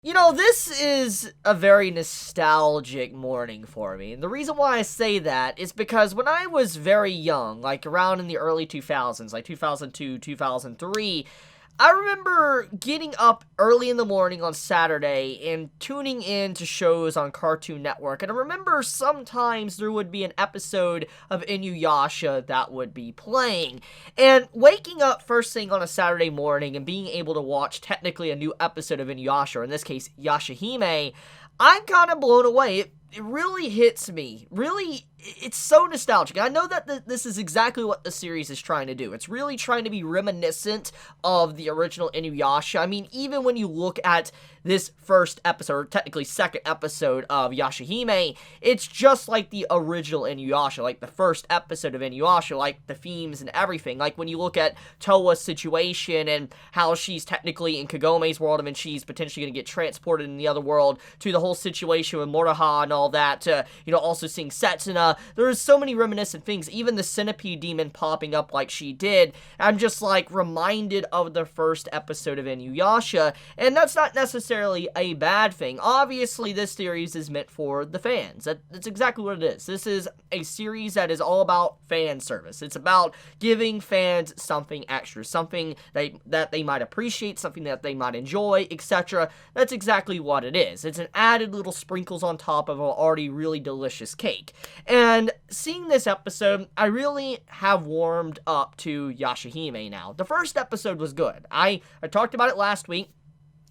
You know, this is a very nostalgic morning for me. And the reason why I say that is because when I was very young, like around in the early 2000s, like 2002, 2003, I remember getting up early in the morning on Saturday and tuning in to shows on Cartoon Network. And I remember sometimes there would be an episode of Inuyasha that would be playing. And waking up first thing on a Saturday morning and being able to watch technically a new episode of Inuyasha, or in this case, Yashahime, I'm kind of blown away. It really hits me. Really, it's so nostalgic. I know that this is exactly what the series is trying to do. It's really trying to be reminiscent of the original Inuyasha. I mean, even when you look at this first episode, or technically second episode of Yashahime, it's just like the original Inuyasha, like the first episode of Inuyasha, like the themes and everything. Like when you look at Towa's situation and how she's technically in Kagome's world, and then she's potentially going to get transported in the other world, to the whole situation with Moroha and all that, to, also seeing Setsuna. There's so many reminiscent things, even the centipede demon popping up like she did. I'm just like reminded of the first episode of Inuyasha, and that's not necessarily a bad thing. Obviously, this series is meant for the fans. That's exactly what it is. This is a series that is all about fan service. It's about giving fans something extra, something that they might appreciate, something that they might enjoy, etc. That's exactly what it is. It's an added little sprinkles on top of an already really delicious cake. And seeing this episode, I really have warmed up to Yashahime now. The first episode was good. I talked about it last week.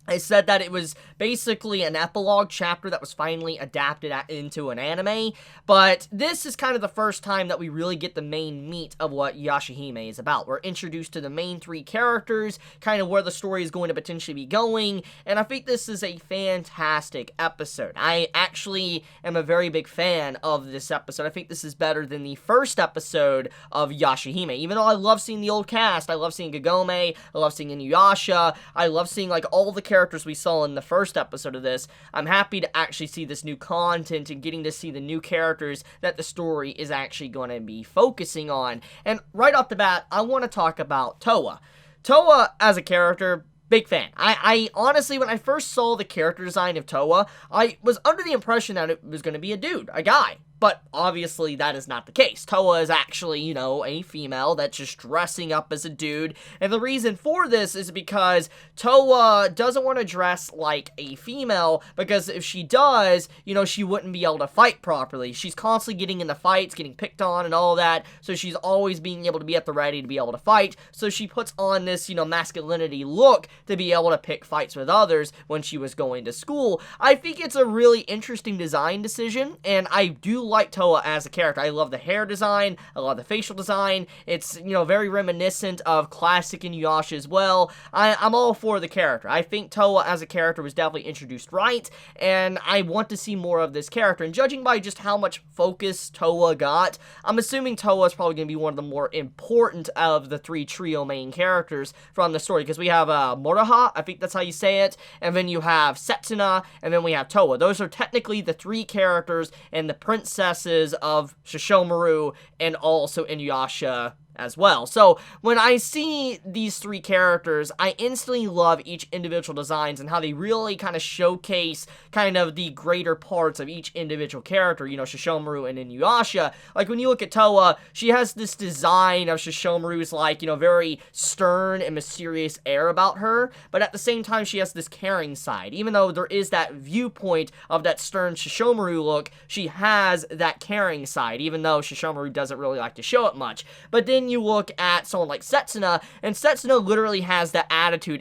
I said that it was basically an epilogue chapter that was finally adapted into an anime, but this is kind of the first time that we really get the main meat of what Yashahime is about. We're introduced to the main three characters, kind of where the story is going to potentially be going, and I think this is a fantastic episode. I actually am a very big fan of this episode. I think this is better than the first episode of Yashahime. Even though I love seeing the old cast, I love seeing Kagome, I love seeing Inuyasha, I love seeing like all the characters we saw in the first episode of this, I'm happy to actually see this new content and getting to see the new characters that the story is actually going to be focusing on. And right off the bat, I want to talk about Towa. Towa as a character, big fan. I honestly, when I first saw the character design of Towa, I was under the impression that it was going to be a dude, a guy. But obviously that is not the case. Towa is actually, a female that's just dressing up as a dude. And the reason for this is because Towa doesn't want to dress like a female, because if she does, she wouldn't be able to fight properly. She's constantly getting into fights, getting picked on and all that, so she's always being able to be at the ready to be able to fight. So she puts on this, masculinity look to be able to pick fights with others when she was going to school. I think it's a really interesting design decision, and I do like Towa as a character. I love the hair design, I love the facial design. It's, very reminiscent of classic Inuyasha as well. I'm all for the character. I think Towa as a character was definitely introduced right, and I want to see more of this character. And judging by just how much focus Towa got, I'm assuming Towa is probably going to be one of the more important of the three trio main characters from the story, because we have Moroha, I think that's how you say it, and then you have Setsuna, and then we have Towa. Those are technically the three characters and the princesses of Shishomaru and also Inuyasha as well. So when I see these three characters, I instantly love each individual designs and how they really kind of showcase kind of the greater parts of each individual character, Shishomaru and Inuyasha. Like when you look at Towa, she has this design of Shishomaru's like, very stern and mysterious air about her, but at the same time she has this caring side. Even though there is that viewpoint of that stern Shishomaru look, she has that caring side, even though Shishomaru doesn't really like to show it much. But then you look at someone like Setsuna, and Setsuna literally has the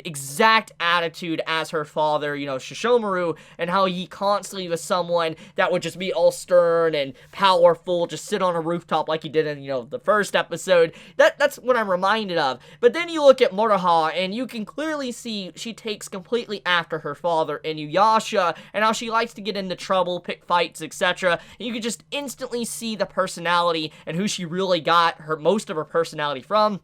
exact attitude as her father, Shishomaru, and how he constantly was someone that would just be all stern and powerful, just sit on a rooftop like he did in, the first episode. That's what I'm reminded of. But then you look at Moroha, and you can clearly see she takes completely after her father, Inuyasha, and how she likes to get into trouble, pick fights, etc. You can just instantly see the personality and who she really got most of her personality from.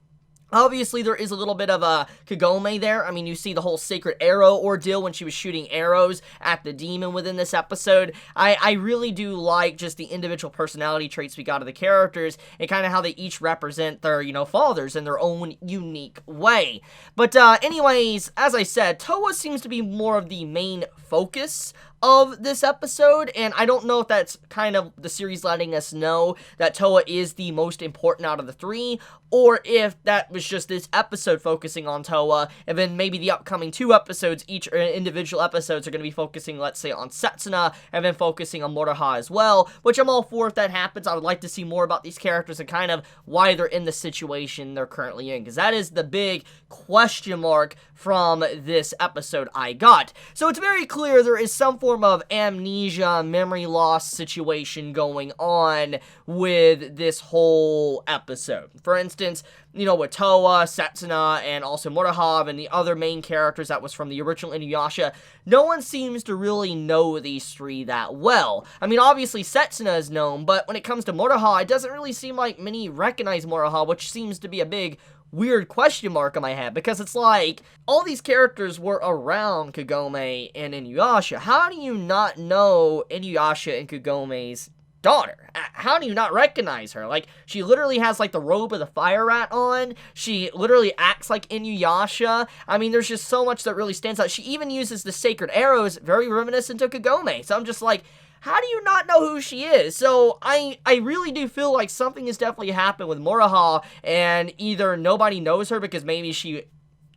Obviously, there is a little bit of a Kagome there. I mean, you see the whole sacred arrow ordeal when she was shooting arrows at the demon within this episode. I really do like just the individual personality traits we got of the characters and kind of how they each represent their, fathers in their own unique way. But anyways, as I said, Towa seems to be more of the main focus of this episode, and I don't know if that's kind of the series letting us know that Towa is the most important out of the three, or if that was just this episode focusing on Towa, and then maybe the upcoming 2 episodes, each individual episodes are going to be focusing, let's say, on Setsuna, and then focusing on Moroha as well, which I'm all for if that happens. I would like to see more about these characters and kind of why they're in the situation they're currently in, because that is the big question mark from this episode I got. So it's very clear there is some form of amnesia, memory loss situation going on with this whole episode. For instance, with Towa, Setsuna, and also Moroha, and the other main characters that was from the original Inuyasha, no one seems to really know these 3 that well. I mean, obviously Setsuna is known, but when it comes to Moroha, it doesn't really seem like many recognize Moroha, which seems to be a big weird question mark on my head, because it's like, all these characters were around Kagome and Inuyasha. How do you not know Inuyasha and Kagome's daughter? How do you not recognize her? Like, she literally has, like, the robe of the fire rat on. She literally acts like Inuyasha. I mean, there's just so much that really stands out. She even uses the sacred arrows, very reminiscent of Kagome. So I'm just like, how do you not know who she is? So I really do feel like something has definitely happened with Moroha, and either nobody knows her because maybe she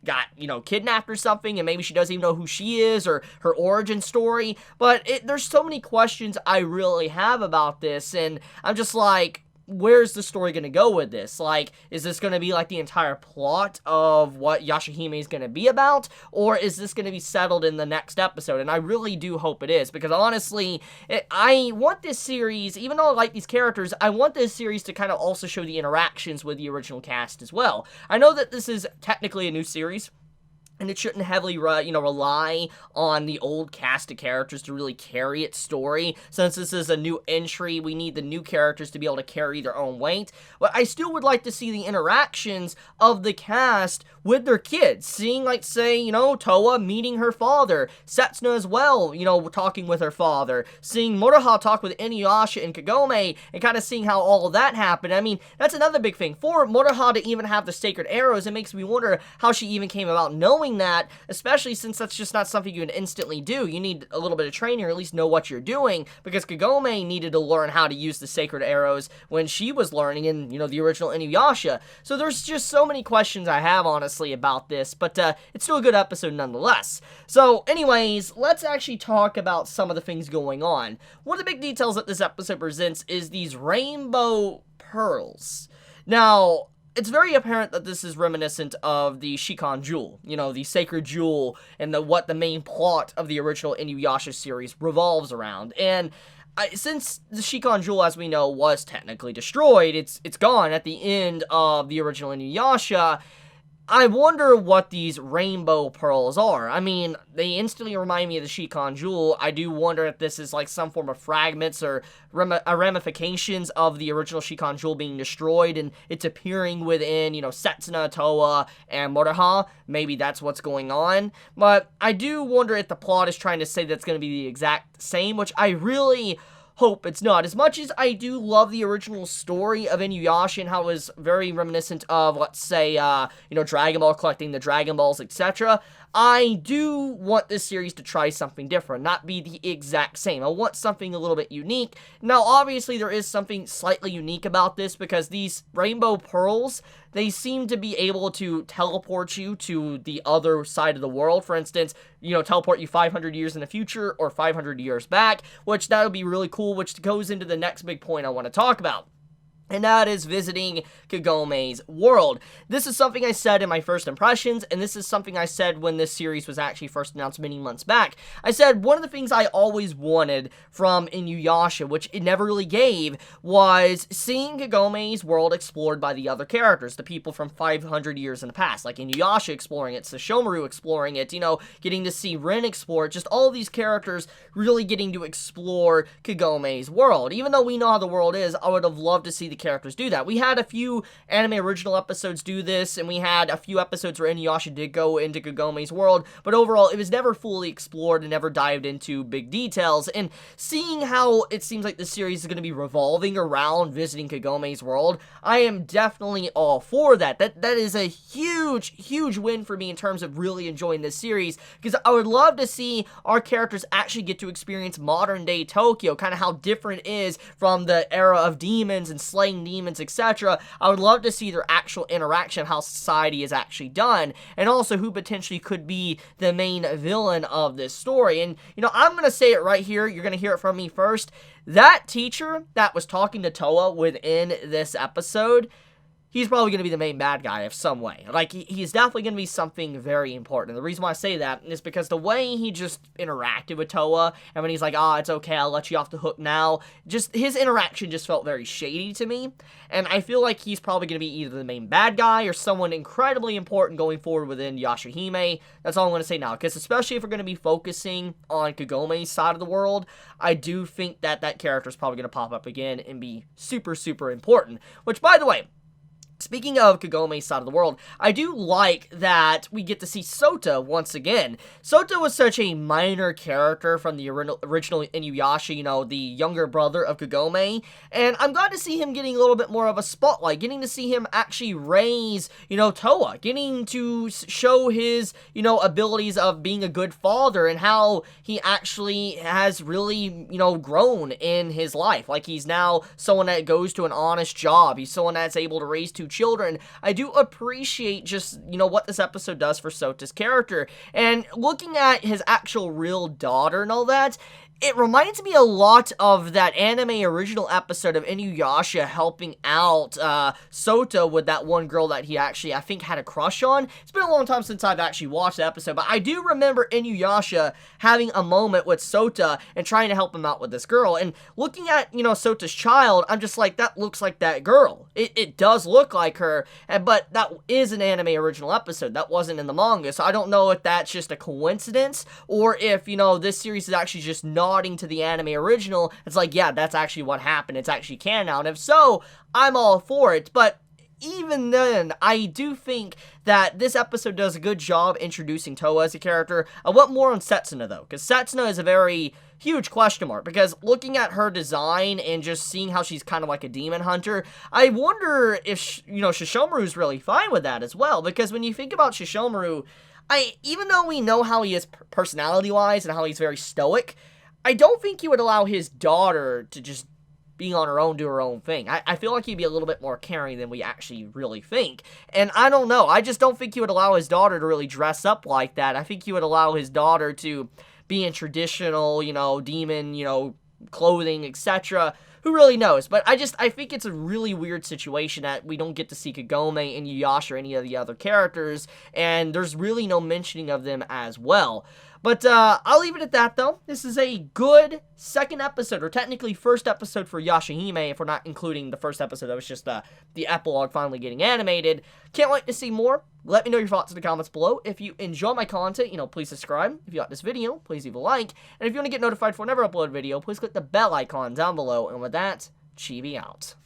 got, kidnapped or something, and maybe she doesn't even know who she is or her origin story. But there's so many questions I really have about this, and I'm just like, where's the story going to go with this? Like, is this going to be like the entire plot of what Yashahime is going to be about? Or is this going to be settled in the next episode? And I really do hope it is, because honestly, I want this series, even though I like these characters, I want this series to kind of also show the interactions with the original cast as well. I know that this is technically a new series, and it shouldn't heavily, rely on the old cast of characters to really carry its story. Since this is a new entry, we need the new characters to be able to carry their own weight. But I still would like to see the interactions of the cast with their kids. Seeing, like, say, Towa meeting her father. Setsuna as well, talking with her father. Seeing Moroha talk with Inuyasha and Kagome, and kind of seeing how all of that happened. I mean, that's another big thing. For Moroha to even have the sacred arrows, it makes me wonder how she even came about knowing that, especially since that's just not something you can instantly do. You need a little bit of training, or at least know what you're doing, because Kagome needed to learn how to use the sacred arrows when she was learning in, the original Inuyasha. So there's just so many questions I have, honestly, about this, but it's still a good episode nonetheless. So anyways, let's actually talk about some of the things going on. One of the big details that this episode presents is these rainbow pearls. Now, it's very apparent that this is reminiscent of the Shikan Jewel, the sacred jewel, and what the main plot of the original Inuyasha series revolves around. And since the Shikan Jewel, as we know, was technically destroyed, it's gone at the end of the original Inuyasha, I wonder what these rainbow pearls are. I mean, they instantly remind me of the Shikan Jewel. I do wonder if this is like some form of fragments or ramifications of the original Shikan Jewel being destroyed, and it's appearing within, Setsuna, Towa, and Moroha. Maybe that's what's going on. But I do wonder if the plot is trying to say that's going to be the exact same, which I really hope it's not. As much as I do love the original story of Inuyasha and how it was very reminiscent of, let's say, Dragon Ball, collecting the Dragon Balls, etc., I do want this series to try something different, not be the exact same. I want something a little bit unique. Now, obviously, there is something slightly unique about this, because these rainbow pearls, they seem to be able to teleport you to the other side of the world. For instance, teleport you 500 years in the future or 500 years back, which that would be really cool, which goes into the next big point I want to talk about. And that is visiting Kagome's world. This is something I said in my first impressions, and this is something I said when this series was actually first announced many months back. I said one of the things I always wanted from Inuyasha, which it never really gave, was seeing Kagome's world explored by the other characters, the people from 500 years in the past, like Inuyasha exploring it, Sesshomaru exploring it, getting to see Rin explore it, just all these characters really getting to explore Kagome's world. Even though we know how the world is, I would have loved to see the characters do that. We had a few anime original episodes do this, and we had a few episodes where Inuyasha did go into Kagome's world, but overall, it was never fully explored and never dived into big details, and seeing how it seems like this series is going to be revolving around visiting Kagome's world, I am definitely all for that. That is a huge win for me in terms of really enjoying this series, because I would love to see our characters actually get to experience modern day Tokyo, kind of how different it is from the era of demons and slaying demons, etc. I would love to see their actual interaction, how society is actually done, and also who potentially could be the main villain of this story. And, you know, I'm going to say it right here, you're going to hear it from me first. That teacher that was talking to Toa within this episode, he's probably going to be the main bad guy of some way. Like, he's definitely going to be something very important. And the reason why I say that is because the way he just interacted with Toa, and when he's like, oh, it's okay, I'll let you off the hook now, just, his interaction just felt very shady to me. And I feel like he's probably going to be either the main bad guy or someone incredibly important going forward within Yashahime. That's all I'm going to say now, because especially if we're going to be focusing on Kagome's side of the world, I do think that that character is probably going to pop up again and be super important. Which, by the way, speaking of Kagome's side of the world, I do like that we get to see Sota once again. Sota was such a minor character from the original Inuyasha, you know, the younger brother of Kagome, and I'm glad to see him getting a little bit more of a spotlight, getting to see him actually raise, you know, Toa, getting to show his, you know, abilities of being a good father and how he actually has really, you know, grown in his life. Like, he's now someone that goes to an honest job. He's someone that's able to raise two children. I do appreciate just, you know, what this episode does for Sota's character, and looking at his actual real daughter and all that, it reminds me a lot of that anime original episode of Inuyasha helping out Sota with that one girl that he actually, I think, had a crush on. It's been a long time since I've actually watched the episode, but I do remember Inuyasha having a moment with Sota and trying to help him out with this girl. And looking at, you know, Sota's child, I'm just like, that looks like that girl. It does look like her, but that is an anime original episode. That wasn't in the manga, so I don't know if that's just a coincidence or if, you know, this series is actually just nodding to the anime original. It's like, yeah, that's actually what happened. It's actually canon now, and if so, I'm all for it. But even then, I do think that this episode does a good job introducing Toa as a character. I want more on Setsuna, though, because Setsuna is a very huge question mark, because looking at her design and just seeing how she's kind of like a demon hunter, I wonder if, you know, Shishomaru's really fine with that as well, because when you think about Shishomaru, even though we know how he is personality-wise and how he's very stoic, I don't think he would allow his daughter to just be on her own, do her own thing. I feel like he'd be a little bit more caring than we actually really think. And I don't know, I just don't think he would allow his daughter to really dress up like that. I think he would allow his daughter to be in traditional, you know, demon, you know, clothing, etc. Who really knows? But I think it's a really weird situation that we don't get to see Kagome, Inuyasha, or any of the other characters, and there's really no mentioning of them as well. But I'll leave it at that, though. This is a good second episode, or technically first episode for Yashahime, if we're not including the first episode. That was just the epilogue finally getting animated. Can't wait to see more. Let me know your thoughts in the comments below. If you enjoy my content, you know, please subscribe. If you like this video, please leave a like. And if you want to get notified for whenever I upload a video, please click the bell icon down below. And with that, Chibi out.